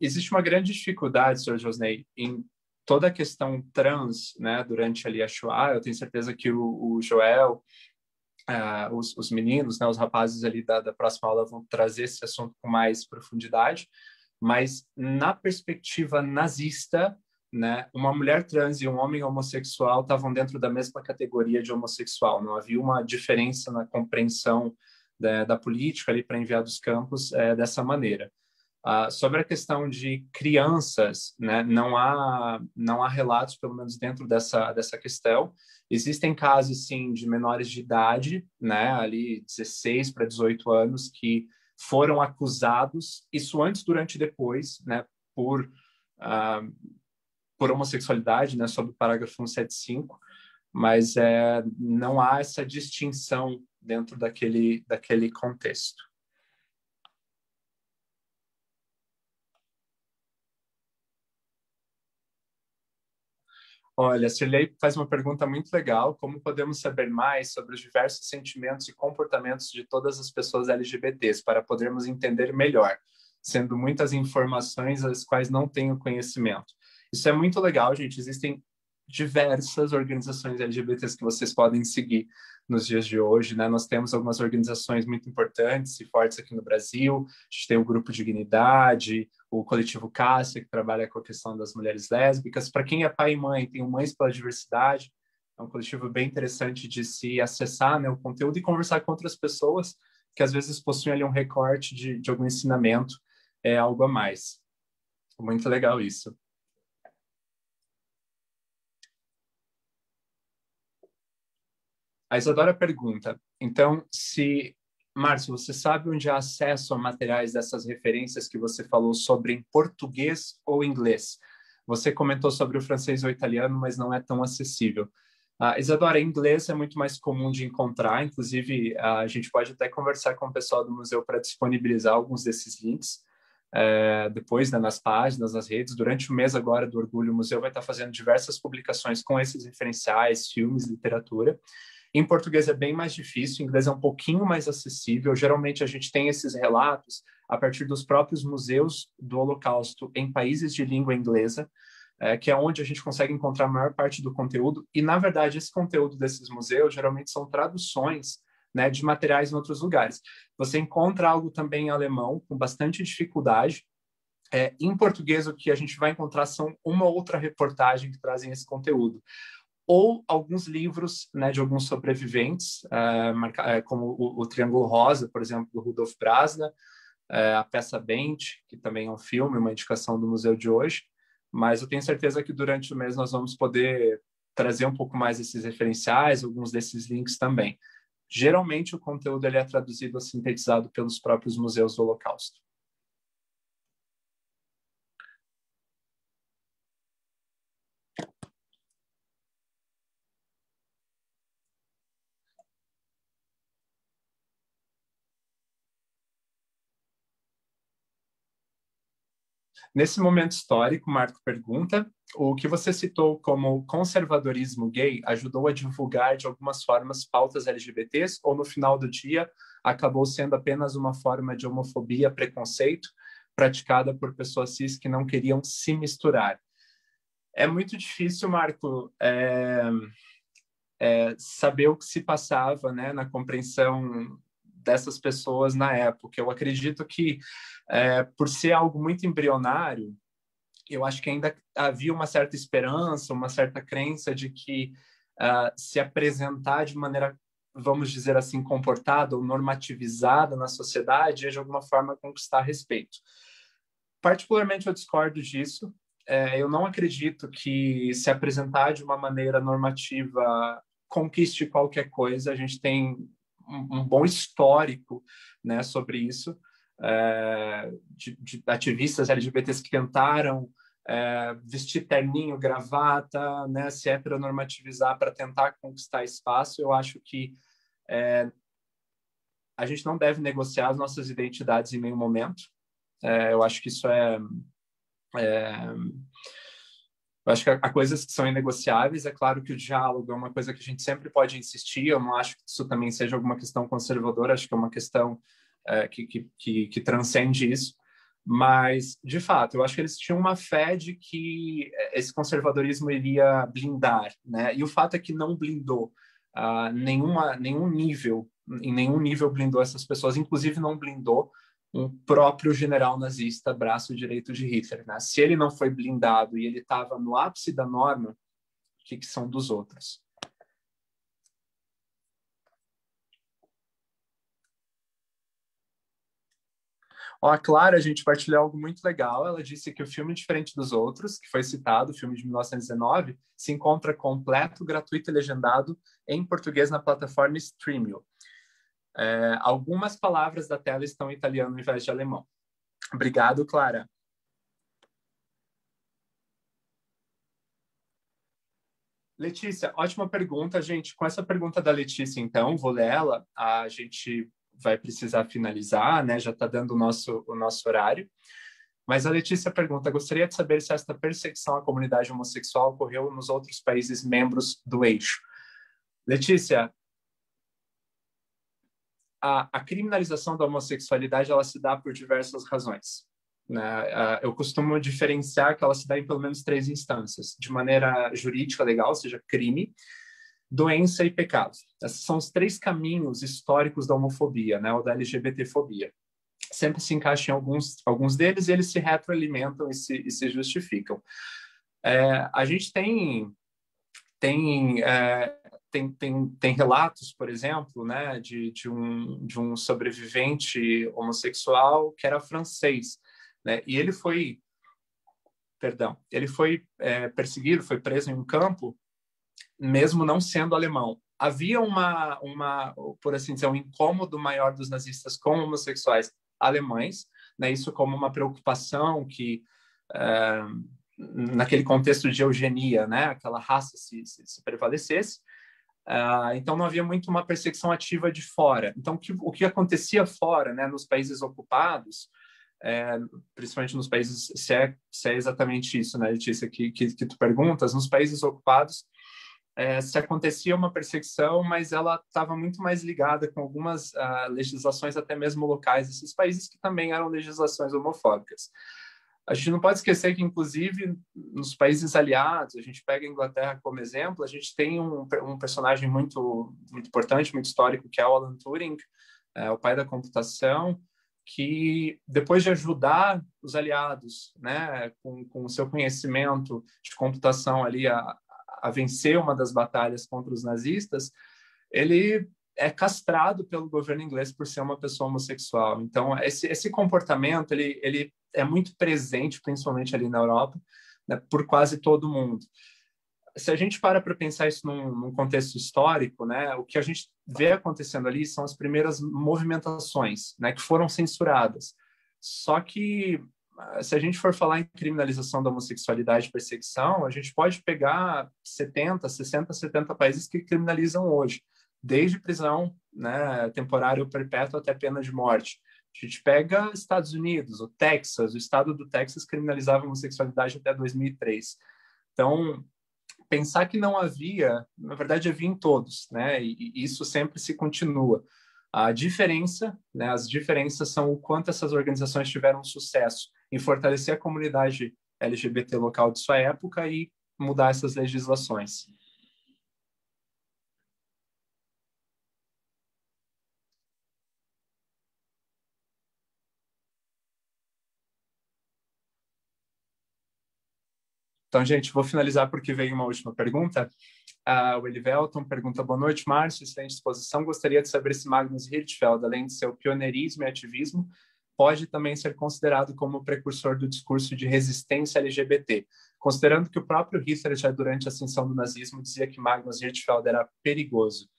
Existe uma grande dificuldade, Sr. Josney, em toda a questão trans, né, durante ali a Shoah. Eu tenho certeza que o Joel, os meninos, né, os rapazes ali da próxima aula vão trazer esse assunto com mais profundidade, mas na perspectiva nazista, né, uma mulher trans e um homem homossexual estavam dentro da mesma categoria de homossexual. Não havia uma diferença na compreensão da política ali para enviar dos campos dessa maneira. Sobre a questão de crianças, né, não há relatos, pelo menos dentro dessa questão. Existem casos, sim, de menores de idade, né, ali 16 para 18 anos, que foram acusados, isso antes, durante e depois, né, por homossexualidade, né, sob o parágrafo 175, mas não há essa distinção dentro daquele contexto. Olha, a Cirlei faz uma pergunta muito legal. Como podemos saber mais sobre os diversos sentimentos e comportamentos de todas as pessoas LGBTs para podermos entender melhor, sendo muitas informações as quais não tenho conhecimento? Isso é muito legal, gente. Existem diversas organizações LGBTs que vocês podem seguir nos dias de hoje, né? Nós temos algumas organizações muito importantes e fortes aqui no Brasil. A gente tem o Grupo Dignidade, o Coletivo Cássia, que trabalha com a questão das mulheres lésbicas. Para quem é pai e mãe, tem o Mães pela Diversidade, é um coletivo bem interessante de se acessar, né, o conteúdo e conversar com outras pessoas que às vezes possuem ali um recorte de algum ensinamento, algo a mais. Muito legal isso. A Isadora pergunta, então, Márcio, você sabe onde há acesso a materiais dessas referências que você falou sobre em português ou inglês? Você comentou sobre o francês ou italiano, mas não é tão acessível. Isadora, em inglês é muito mais comum de encontrar, inclusive a gente pode até conversar com o pessoal do museu para disponibilizar alguns desses links depois, né, nas páginas, nas redes. Durante o mês agora do Orgulho, o museu vai estar fazendo diversas publicações com esses referenciais, filmes, literatura. Em português é bem mais difícil, em inglês é um pouquinho mais acessível. Geralmente a gente tem esses relatos a partir dos próprios museus do Holocausto em países de língua inglesa, que é onde a gente consegue encontrar a maior parte do conteúdo. E, na verdade, esse conteúdo desses museus geralmente são traduções, né, de materiais em outros lugares. Você encontra algo também em alemão, com bastante dificuldade. Em português, o que a gente vai encontrar são uma ou outra reportagem que trazem esse conteúdo. Ou alguns livros, né, de alguns sobreviventes, como o Triângulo Rosa, por exemplo, do Rudolf Brasner, a peça Bent, que também é um filme, uma indicação do museu de hoje. Mas eu tenho certeza que durante o mês nós vamos poder trazer um pouco mais esses referenciais, alguns desses links também. Geralmente o conteúdo ele é traduzido ou sintetizado pelos próprios museus do Holocausto. Nesse momento histórico, Marco pergunta, o que você citou como conservadorismo gay ajudou a divulgar de algumas formas pautas LGBTs ou no final do dia acabou sendo apenas uma forma de homofobia, preconceito praticada por pessoas cis que não queriam se misturar? É muito difícil, Marco, saber o que se passava, né, na compreensão dessas pessoas na época. Eu acredito que, por ser algo muito embrionário, eu acho que ainda havia uma certa esperança, uma certa crença de que se apresentar de maneira, vamos dizer assim, comportada ou normativizada na sociedade ia de alguma forma conquistar respeito. Particularmente eu discordo disso. Eu não acredito que se apresentar de uma maneira normativa conquiste qualquer coisa. A gente tem um bom histórico, né, sobre isso, de ativistas LGBTs que tentaram vestir terninho, gravata, né, se heteronormativizar para tentar conquistar espaço. Eu acho que a gente não deve negociar as nossas identidades em nenhum momento. Eu acho que isso Eu acho que há coisas que são inegociáveis. É claro que o diálogo é uma coisa que a gente sempre pode insistir. Eu não acho que isso também seja alguma questão conservadora. Acho que é uma questão que transcende isso. Mas, de fato, eu acho que eles tinham uma fé de que esse conservadorismo iria blindar, né? E o fato é que não blindou nenhum nível, em nenhum nível blindou essas pessoas, inclusive não blindou um próprio general nazista, braço direito de Hitler, né? Se ele não foi blindado e ele estava no ápice da norma, o que são dos outros? Ó, a Clara, a gente partilhou algo muito legal. Ela disse que o filme Diferente dos Outros, que foi citado, o filme de 1919, se encontra completo, gratuito e legendado em português na plataforma Streamio. Algumas palavras da tela estão em italiano ao invés de alemão. Obrigado, Clara. Letícia, ótima pergunta, gente. Com essa pergunta da Letícia, então, vou ler ela. A gente vai precisar finalizar, né? Já está dando o nosso horário. Mas a Letícia pergunta: gostaria de saber se esta perseguição à comunidade homossexual ocorreu nos outros países membros do eixo. Letícia, a criminalização da homossexualidade ela se dá por diversas razões, né? Eu costumo diferenciar que ela se dá em pelo menos 3 instâncias: de maneira jurídica, legal, ou seja, crime, doença e pecado. Esses são os 3 caminhos históricos da homofobia, né, ou da LGBTfobia. Sempre se encaixam em alguns deles e eles se retroalimentam e se justificam. A gente tem relatos, por exemplo, né, de um sobrevivente homossexual que era francês, né, e ele foi perseguido, foi preso em um campo, mesmo não sendo alemão. Havia por assim dizer, um incômodo maior dos nazistas com homossexuais alemães, né, isso como uma preocupação que naquele contexto de eugenia, né, aquela raça se prevalecesse. Então não havia muito uma perseguição ativa de fora. Então o que acontecia fora, né, nos países ocupados, principalmente nos países, se é exatamente isso, né, Letícia, que tu perguntas, nos países ocupados, se acontecia uma perseguição, mas ela estava muito mais ligada com algumas legislações, até mesmo locais desses países, que também eram legislações homofóbicas. A gente não pode esquecer que, inclusive, nos países aliados, a gente pega a Inglaterra como exemplo, a gente tem um personagem muito, muito importante, muito histórico, que é o Alan Turing, o pai da computação, que depois de ajudar os aliados, né, com o seu conhecimento de computação ali a vencer uma das batalhas contra os nazistas, ele é castrado pelo governo inglês por ser uma pessoa homossexual. Então, esse comportamento, ele é muito presente, principalmente ali na Europa, né, por quase todo mundo. Se a gente para pensar isso num contexto histórico, né, o que a gente vê acontecendo ali são as primeiras movimentações, né, que foram censuradas. Só que, se a gente for falar em criminalização da homossexualidade e perseguição, a gente pode pegar 70, 60, 70 países que criminalizam hoje, desde prisão, né, temporária ou perpétua até pena de morte. A gente pega Estados Unidos, o Texas, o estado do Texas criminalizava a homossexualidade até 2003. Então, pensar que não havia, na verdade havia em todos, né, e isso sempre se continua. A diferença, né, as diferenças são o quanto essas organizações tiveram sucesso em fortalecer a comunidade LGBT local de sua época e mudar essas legislações. Então, gente, vou finalizar porque veio uma última pergunta. O Elivelton pergunta: boa noite, Márcio, excelente exposição. Gostaria de saber se Magnus Hirschfeld, além de seu pioneirismo e ativismo, pode também ser considerado como precursor do discurso de resistência LGBT, considerando que o próprio Hitler, já durante a ascensão do nazismo, dizia que Magnus Hirschfeld era perigoso.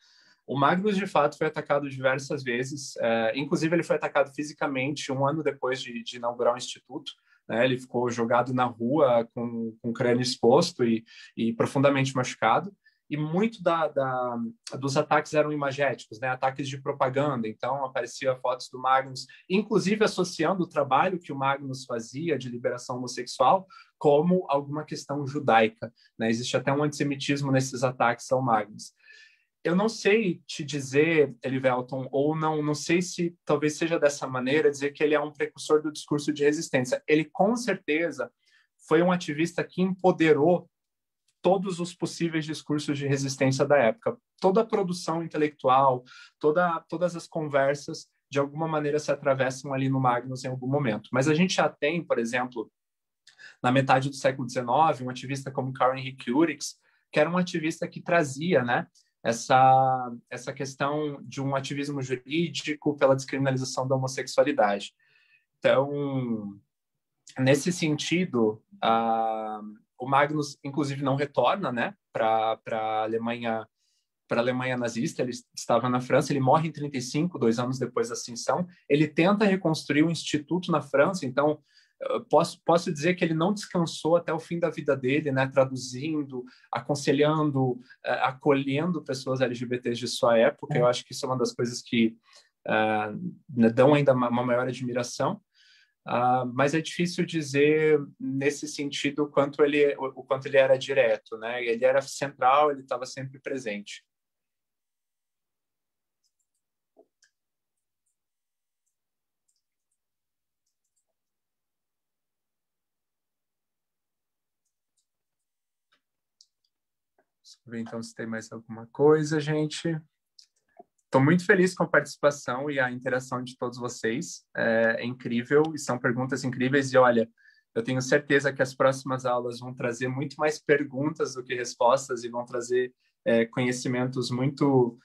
O Magnus, de fato, foi atacado diversas vezes, inclusive ele foi atacado fisicamente 1 ano depois de inaugurar o Instituto, né? Ele ficou jogado na rua com o crânio exposto e profundamente machucado, e muito dos ataques eram imagéticos, né? Ataques de propaganda. Então apareciam fotos do Magnus, inclusive associando o trabalho que o Magnus fazia de liberação homossexual como alguma questão judaica, né? Existe até um antissemitismo nesses ataques ao Magnus. Eu não sei te dizer, Elivelton, ou não sei se talvez seja dessa maneira, dizer que ele é um precursor do discurso de resistência. Ele, com certeza, foi um ativista que empoderou todos os possíveis discursos de resistência da época. Toda a produção intelectual, todas as conversas, de alguma maneira, se atravessam ali no Magnus em algum momento. Mas a gente já tem, por exemplo, na metade do século XIX, um ativista como Karl Henrik Urix, que era um ativista que trazia, né, essa questão de um ativismo jurídico pela descriminalização da homossexualidade. Então, nesse sentido, o Magnus, inclusive, não retorna, né, para a Alemanha nazista. Ele estava na França, ele morre em 1935, 2 anos depois da ascensão. Ele tenta reconstruir um instituto na França, então posso dizer que ele não descansou até o fim da vida dele, né, traduzindo, aconselhando, acolhendo pessoas LGBTs de sua época. Eu acho que isso é uma das coisas que dão ainda uma maior admiração. Mas é difícil dizer nesse sentido o quanto ele era direto, né? Ele era central, ele estava sempre presente. Deixa eu ver então se tem mais alguma coisa, gente. Estou muito feliz com a participação e a interação de todos vocês. É incrível e são perguntas incríveis. E olha, eu tenho certeza que as próximas aulas vão trazer muito mais perguntas do que respostas e vão trazer conhecimentos muito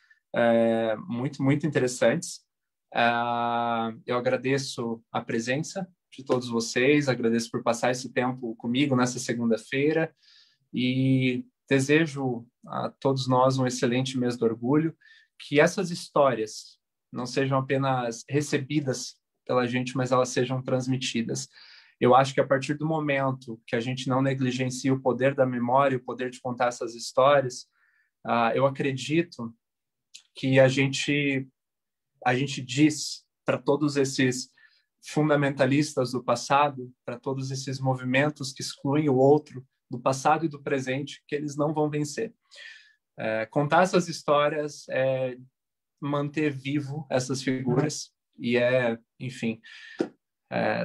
interessantes. Eu agradeço a presença de todos vocês, agradeço por passar esse tempo comigo nessa segunda-feira e desejo a todos nós um excelente mês do orgulho. Que essas histórias não sejam apenas recebidas pela gente, mas elas sejam transmitidas. Eu acho que a partir do momento que a gente não negligencia o poder da memória, o poder de contar essas histórias, eu acredito que a gente diz para todos esses fundamentalistas do passado, para todos esses movimentos que excluem o outro do passado e do presente, que eles não vão vencer. Contar essas histórias é manter vivo essas figuras e enfim,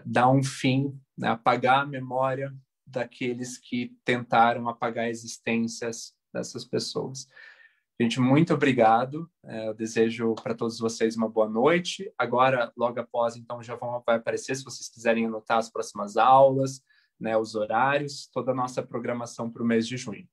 dar um fim, né, apagar a memória daqueles que tentaram apagar a existência dessas pessoas. Gente, muito obrigado. Eu desejo para todos vocês uma boa noite. Agora, logo após, então, vai aparecer, se vocês quiserem anotar as próximas aulas, né, os horários, toda a nossa programação para o mês de junho.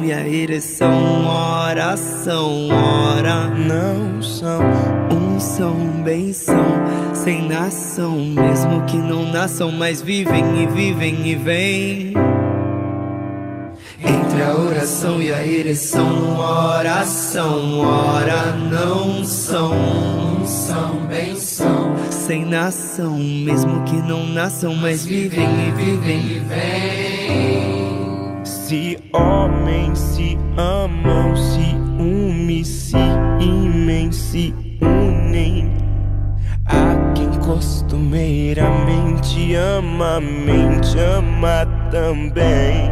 E a ereção, oração, ora não são, são, bem são, sem nação, mesmo que não nasçam, mas vivem e vêm. Entre a oração e a ereção, oração, ora não são, bem são, sem nação, mesmo que não nasçam, mas vivem e vêm. Se homens se amam, se unem, se imem, se unem. Há quem costumeiramente ama, a mente ama também.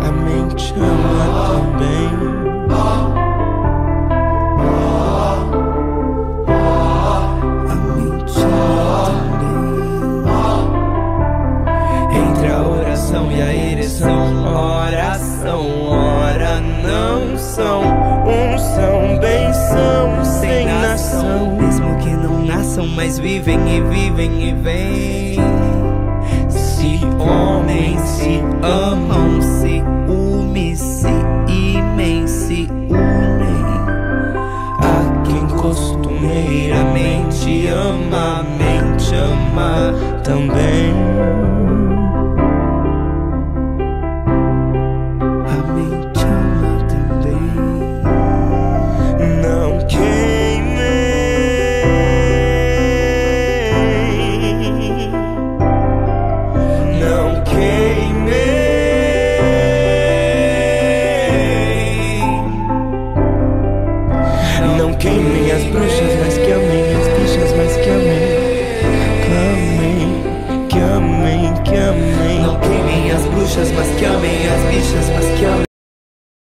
A mente ama também. E a ereção, oração, ora não são, são, bem são, sem nação, mesmo que não nasçam, mas vivem e vêm. Se homens se amam, se bruxas, mas que amem as bichas, mas que amem.